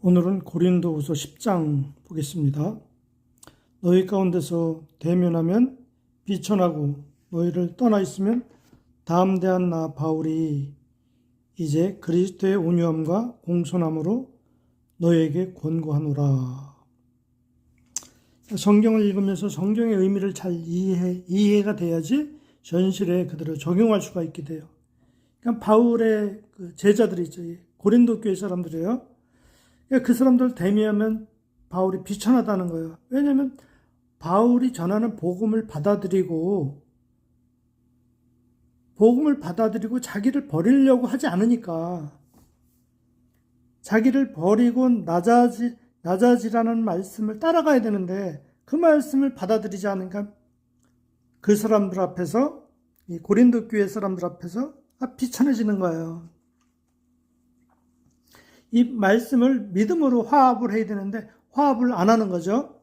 오늘은 고린도후서 10장 보겠습니다. 너희 가운데서 대면하면 비천하고 너희를 떠나 있으면 담대한 나 바울이 이제 그리스도의 온유함과 공손함으로 너희에게 권고하노라. 성경을 읽으면서 성경의 의미를 잘 이해가 돼야지 현실에 그대로 적용할 수가 있게 돼요. 그러니까 바울의 그 제자들이 있죠. 고린도 교회 사람들이에요. 그 사람들 대미하면 바울이 비천하다는 거예요. 왜냐하면 바울이 전하는 복음을 받아들이고 자기를 버리려고 하지 않으니까, 자기를 버리고 낮아지라는 말씀을 따라가야 되는데 그 말씀을 받아들이지 않으니까 그 사람들 앞에서, 이 고린도 교회 사람들 앞에서 비천해지는 거예요. 이 말씀을 믿음으로 화합을 해야 되는데 화합을 안 하는 거죠.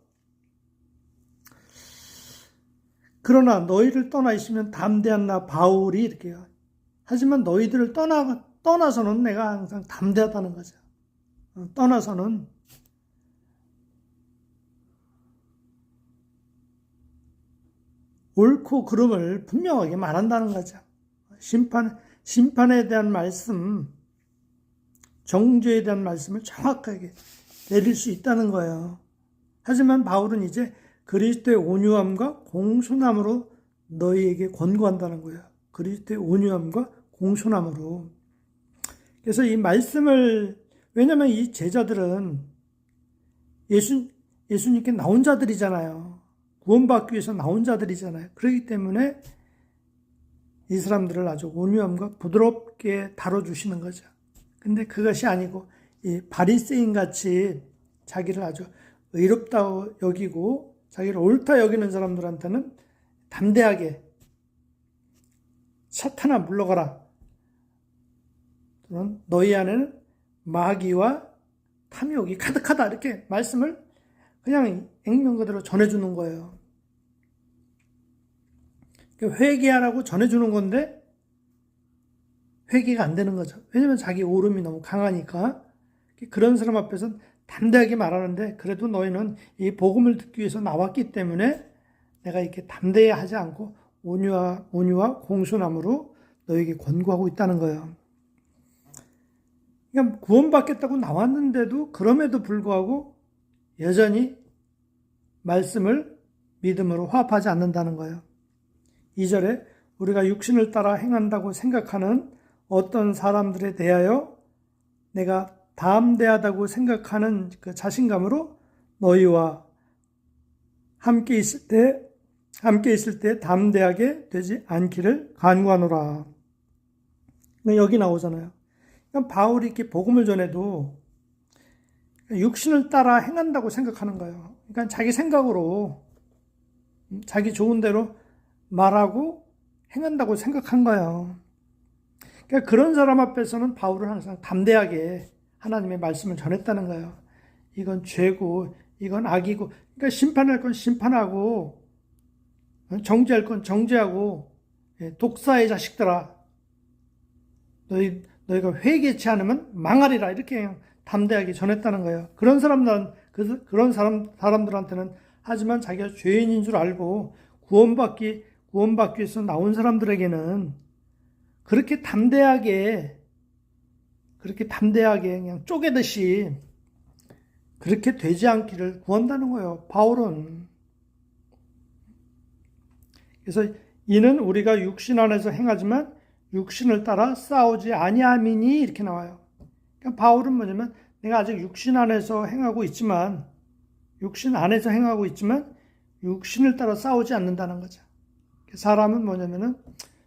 그러나 너희를 떠나 있으면 담대한 나 바울이 이렇게요. 하지만 너희들을 떠나서는 내가 항상 담대하다는 거죠. 떠나서는 옳고 그름을 분명하게 말한다는 거죠. 심판에 대한 말씀, 정죄에 대한 말씀을 정확하게 내릴 수 있다는 거예요. 하지만 바울은 이제 그리스도의 온유함과 공손함으로 너희에게 권고한다는 거예요. 그리스도의 온유함과 공손함으로. 그래서 이 말씀을, 왜냐하면 이 제자들은 예수님께 나온 자들이잖아요. 구원받기 위해서 나온 자들이잖아요. 그렇기 때문에 이 사람들을 아주 온유함과 부드럽게 다뤄주시는 거죠. 근데 그것이 아니고 이 바리새인 같이 자기를 아주 의롭다고 여기고 자기를 옳다 여기는 사람들한테는 담대하게 사탄아 물러가라. 또는 너희 안에는 마귀와 탐욕이 가득하다. 이렇게 말씀을 그냥 액면 그대로 전해주는 거예요. 회개하라고 전해주는 건데 회개가 안 되는 거죠. 왜냐하면 자기 오름이 너무 강하니까. 그런 사람 앞에서는 담대하게 말하는데, 그래도 너희는 이 복음을 듣기 위해서 나왔기 때문에 내가 이렇게 담대히 하지 않고 온유와 공손함으로 너에게 권고하고 있다는 거예요. 그러니까 구원받겠다고 나왔는데도 그럼에도 불구하고 여전히 말씀을 믿음으로 화합하지 않는다는 거예요. 2절에 우리가 육신을 따라 행한다고 생각하는 어떤 사람들에 대하여 내가 담대하다고 생각하는 그 자신감으로 너희와 함께 있을 때 담대하게 되지 않기를 간구하노라. 여기 나오잖아요. 그러니까 바울이 이렇게 복음을 전해도 육신을 따라 행한다고 생각하는 거예요. 그러니까 자기 생각으로 자기 좋은 대로 말하고 행한다고 생각한 거예요. 그러니까 그런 사람 앞에서는 바울은 항상 담대하게 하나님의 말씀을 전했다는 거예요. 이건 죄고, 이건 악이고, 그러니까 심판할 건 심판하고, 정죄할 건 정죄하고, 독사의 자식들아, 너희가 회개치 않으면 망하리라. 이렇게 그냥 담대하게 전했다는 거예요. 그런 사람들한테는, 하지만 자기가 죄인인 줄 알고 구원받기 위해서 나온 사람들에게는 그렇게 담대하게 그냥 쪼개듯이 그렇게 되지 않기를 구한다는 거예요, 바울은. 그래서 이는 우리가 육신 안에서 행하지만 육신을 따라 싸우지 아니함이니, 이렇게 나와요. 그러니까 바울은 뭐냐면 내가 아직 육신 안에서 행하고 있지만 육신을 따라 싸우지 않는다는 거죠. 사람은 뭐냐면은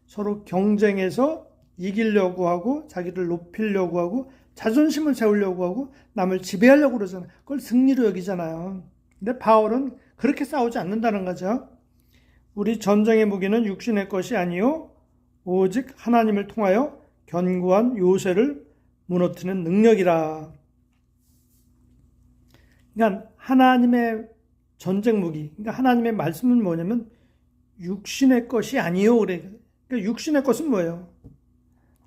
서로 경쟁해서 이기려고 하고 자기를 높이려고 하고 자존심을 세우려고 하고 남을 지배하려고 그러잖아요. 그걸 승리로 여기잖아요. 근데 바울은 그렇게 싸우지 않는다는 거죠. 우리 전쟁의 무기는 육신의 것이 아니요 오직 하나님을 통하여 견고한 요새를 무너뜨리는 능력이라. 그러니까 하나님의 전쟁 무기, 그러니까 하나님의 말씀은 뭐냐면 육신의 것이 아니요. 그러니까 육신의 것은 뭐예요?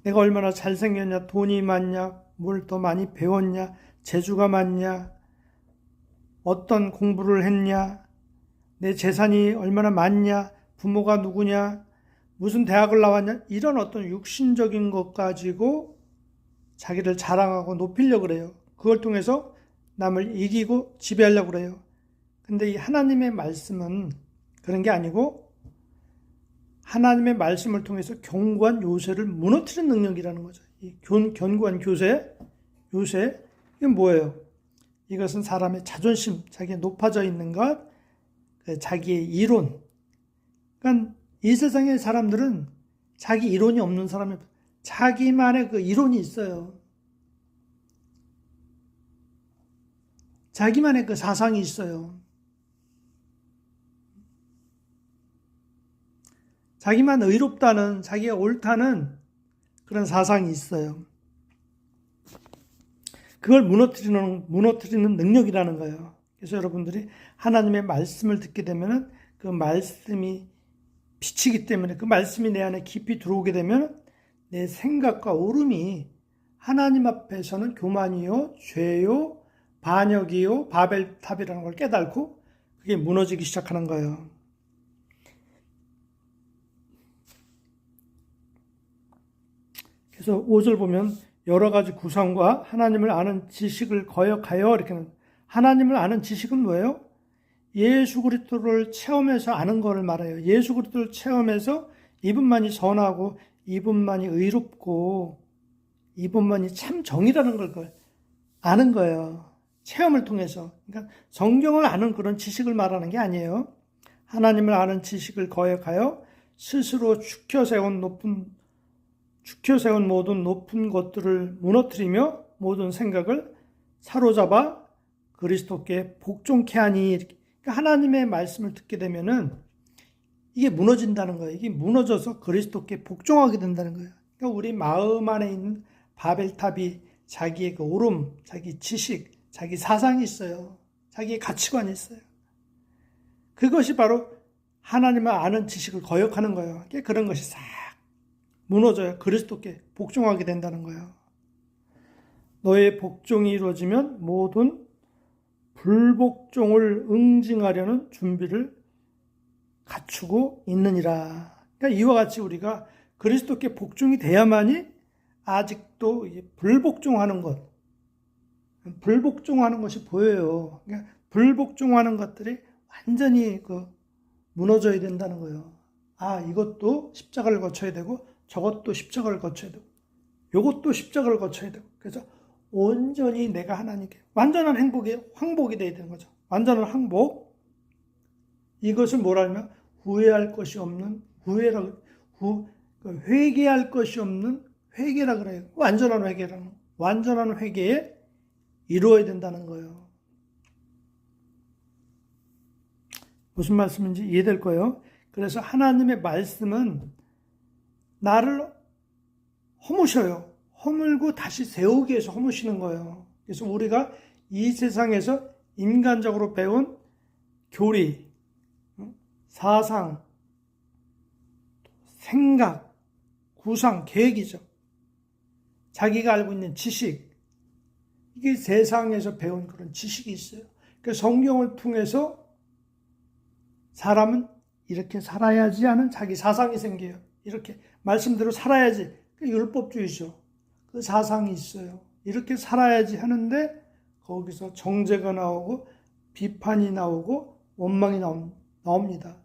내가 얼마나 잘생겼냐, 돈이 많냐, 뭘 더 많이 배웠냐, 재주가 많냐, 어떤 공부를 했냐, 내 재산이 얼마나 많냐, 부모가 누구냐, 무슨 대학을 나왔냐, 이런 어떤 육신적인 것 가지고 자기를 자랑하고 높이려고 그래요. 그걸 통해서 남을 이기고 지배하려고 그래요. 근데 이 하나님의 말씀은 그런 게 아니고 하나님의 말씀을 통해서 견고한 요새를 무너뜨리는 능력이라는 거죠. 이 견고한 요새, 이건 뭐예요? 이것은 사람의 자존심, 자기의 높아져 있는 것, 자기의 이론. 그러니까 이 세상의 사람들은 자기 이론이 없는 사람이, 자기만의 그 이론이 있어요. 자기만의 그 사상이 있어요. 자기만 의롭다는, 자기가 옳다는 그런 사상이 있어요. 그걸 무너뜨리는 능력이라는 거예요. 그래서 여러분들이 하나님의 말씀을 듣게 되면 그 말씀이 빛이기 때문에 그 말씀이 내 안에 깊이 들어오게 되면 내 생각과 오름이 하나님 앞에서는 교만이요, 죄요, 반역이요, 바벨탑이라는 걸 깨닫고 그게 무너지기 시작하는 거예요. 그래서 5절 보면 여러 가지 구성과 하나님을 아는 지식을 거역하여 이렇게 하나님을 아는 지식은 뭐예요? 예수 그리스도를 체험해서 아는 것을 말해요. 예수 그리스도를 체험해서 이분만이 선하고 이분만이 의롭고 이분만이 참 정의라는 걸 아는 거예요. 체험을 통해서. 그러니까 성경을 아는 그런 지식을 말하는 게 아니에요. 하나님을 아는 지식을 거역하여 스스로 축혀 세운 모든 높은 것들을 무너뜨리며 모든 생각을 사로잡아 그리스도께 복종케 하니. 그러니까 하나님의 말씀을 듣게 되면은 이게 무너진다는 거예요. 이게 무너져서 그리스도께 복종하게 된다는 거예요. 그러니까 우리 마음 안에 있는 바벨탑이 자기의 그 오름, 자기 지식, 자기 사상이 있어요. 자기의 가치관이 있어요. 그것이 바로 하나님을 아는 지식을 거역하는 거예요. 그러니까 그런 것이 싹 무너져요. 그리스도께 복종하게 된다는 거예요. 너의 복종이 이루어지면 모든 불복종을 응징하려는 준비를 갖추고 있느니라. 그러니까 이와 같이 우리가 그리스도께 복종이 돼야만이 아직도 불복종하는 것이 보여요. 그러니까 불복종하는 것들이 완전히 무너져야 된다는 거예요. 아, 이것도 십자가를 거쳐야 되고 저것도 십자가를 거쳐야 되고 이것도 십자가를 거쳐야 되고 그래서 온전히 내가 하나님께 완전한 황복이 되어야 되는 거죠. 완전한 황복. 이것을 뭐라면 후회할 것이 없는 회개할 것이 없는 회개라 그래요. 완전한 회개에 이루어야 된다는 거예요. 무슨 말씀인지 이해될 거예요. 그래서 하나님의 말씀은 나를 허무셔요. 허물고 다시 세우기 위해서 허무시는 거예요. 그래서 우리가 이 세상에서 인간적으로 배운 교리, 사상, 생각, 구상, 계획이죠. 자기가 알고 있는 지식, 이게 세상에서 배운 그런 지식이 있어요. 그래서 성경을 통해서 사람은 이렇게 살아야지 하는 자기 사상이 생겨요. 이렇게 말씀대로 살아야지. 그 율법주의죠. 그 사상이 있어요. 이렇게 살아야지 하는데 거기서 정죄가 나오고 비판이 나오고 원망이 나옵니다.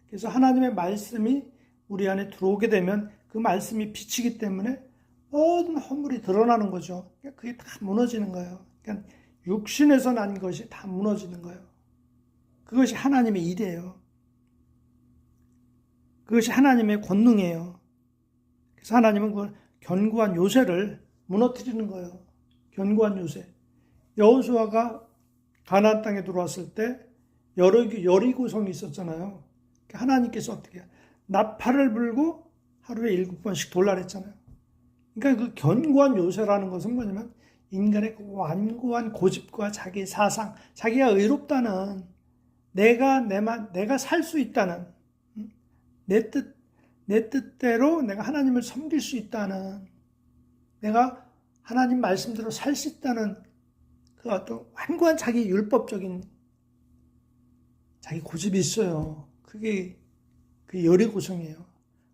그래서 하나님의 말씀이 우리 안에 들어오게 되면 그 말씀이 빛이기 때문에 모든 허물이 드러나는 거죠. 그게 다 무너지는 거예요. 그러니까 육신에서 난 것이 다 무너지는 거예요. 그것이 하나님의 일이에요. 그것이 하나님의 권능이에요. 그래서 하나님은 그 견고한 요새를 무너뜨리는 거예요. 견고한 요새. 여호수아가 가나안 땅에 들어왔을 때 여리고성이 있었잖아요. 하나님께서 어떻게 해요? 나팔을 불고 하루에 7번씩 돌라 그랬잖아요. 그러니까 그 견고한 요새라는 것은 뭐냐면 인간의 그 완고한 고집과 자기 사상, 자기가 의롭다는 내가 살 수 있다는 내 뜻대로 내가 하나님을 섬길 수 있다는 내가 하나님 말씀대로 살 수 있다는 그 어떤 완고한 자기 율법적인 자기 고집이 있어요. 그게 그 열의고성이에요.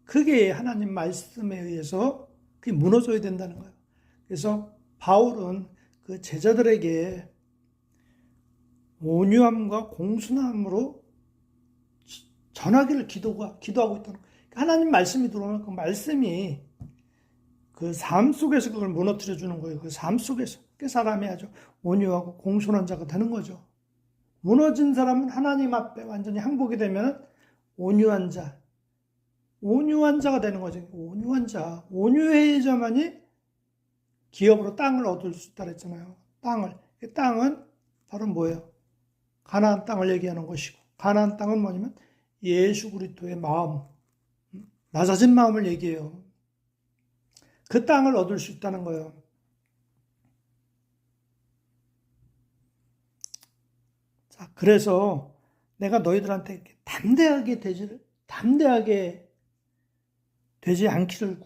그게 하나님 말씀에 의해서 그게 무너져야 된다는 거예요. 그래서 바울은 그 제자들에게 온유함과 공순함으로 전하기를 기도하고 있다는 거예요. 하나님 말씀이 들어오면 그 말씀이 그 삶 속에서 그걸 무너뜨려 주는 거예요. 그 삶 속에서 그 사람이 아주 온유하고 공손한 자가 되는 거죠. 무너진 사람은 하나님 앞에 완전히 항복이 되면 온유한 자가 되는 거죠. 온유한 자, 온유해야만이 기업으로 땅을 얻을 수 있다 그랬잖아요. 그 땅은 바로 뭐예요? 가나안 땅을 얘기하는 것이고, 가나안 땅은 뭐냐면 예수 그리스도의 마음, 낮아진 마음을 얘기해요. 그 땅을 얻을 수 있다는 거예요. 자, 그래서 내가 너희들한테 담대하게 되지 않기를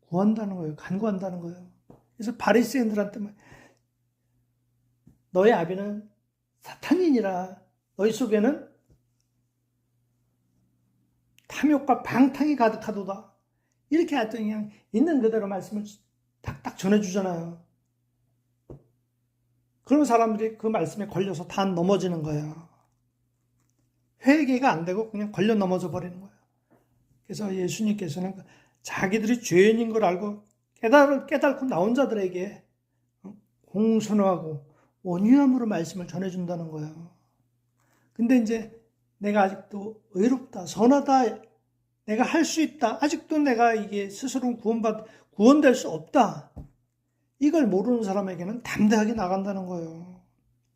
구한다는 거예요. 간구한다는 거예요. 그래서 바리새인들한테 너희 아비는 사탄이니라, 너희 속에는 탐욕과 방탕이 가득하도다. 이렇게 하여튼 그냥 있는 그대로 말씀을 딱딱 전해주잖아요. 그런 사람들이 그 말씀에 걸려서 다 넘어지는 거예요. 회개가 안 되고 그냥 걸려 넘어져 버리는 거예요. 그래서 예수님께서는 자기들이 죄인인 걸 알고 깨달고 나온 자들에게 공손하고 온유함으로 말씀을 전해준다는 거예요. 근데 이제 내가 아직도 의롭다, 선하다, 내가 할 수 있다, 아직도 내가 이게 스스로 구원될 수 없다, 이걸 모르는 사람에게는 담대하게 나간다는 거예요.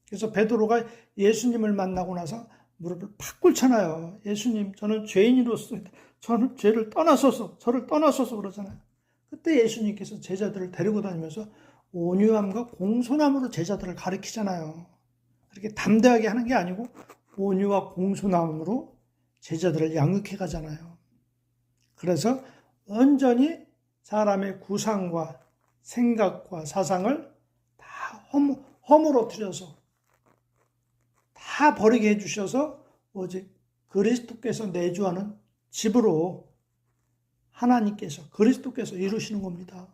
그래서 베드로가 예수님을 만나고 나서 무릎을 팍 꿇잖아요. 예수님, 저는 죄인으로서 저는 저를 떠나소서 그러잖아요. 그때 예수님께서 제자들을 데리고 다니면서 온유함과 공손함으로 제자들을 가르치잖아요. 그렇게 담대하게 하는 게 아니고 온유와 공손함으로 제자들을 양육해 가잖아요. 그래서 온전히 사람의 구상과 생각과 사상을 다 허물어뜨려서 다 버리게 해주셔서 오직 그리스도께서 내주하는 집으로 그리스도께서 이루시는 겁니다.